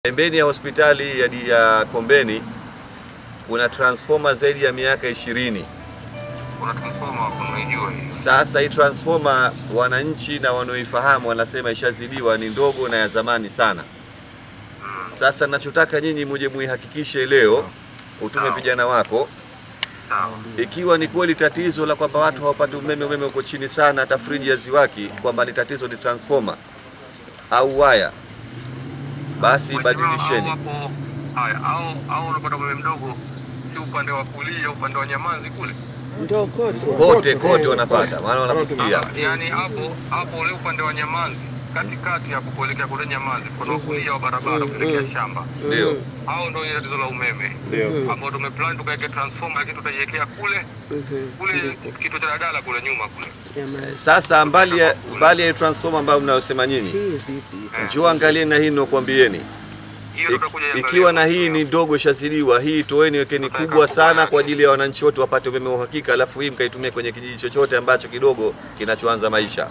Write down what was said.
Pembeni ya hospitali ya Kombeni kuna transformer zaidi ya miaka 20. Kuna transformer unaijua hii? Sasa hii transformer wananchi na wanaoifahamu wanasema ishazidiwa, ni ndogo na ya zamani sana. Sasa ninachotaka nyinyi muje muihakikishe leo, utume vijana wako. Sawa. Ikiwa ni kweli tatizo la kwamba watu hawapati umeme uko chini sana, hata friji ya ziwaki, kwamba ni tatizo ni transformer au waya, basi badilisheni. Haya, au unapata umeme mdogo, si upande wa kulia, upande wa Nyamazi kule? Ndio Kote wanapata, maana wanakusikia. Yaani hapo ule upande wa Nyamazi, katikati hapo kuelekea kule Nyamazi, upande wa kulia wa barabara kuelekea shamba. Ndio. Hao ndio ile tatizo la umeme. Ndio. Ambao tumeplan tukaweka transformer, lakini tutaiwekea kule kitu cha dadala kule nyuma kule. Sasa mbali ya transformer ambayo mnayosema nyinyi, njoo angalie na hii ninakwambieni. Ikiwa na hii ni ndogo ishazidiwa, hii toeni wekeni kubwa sana kwa ajili ya wananchi wote wapate umeme wa uhakika, alafu hii mkaitumia kwenye kijiji chochote ambacho kidogo kinachoanza maisha.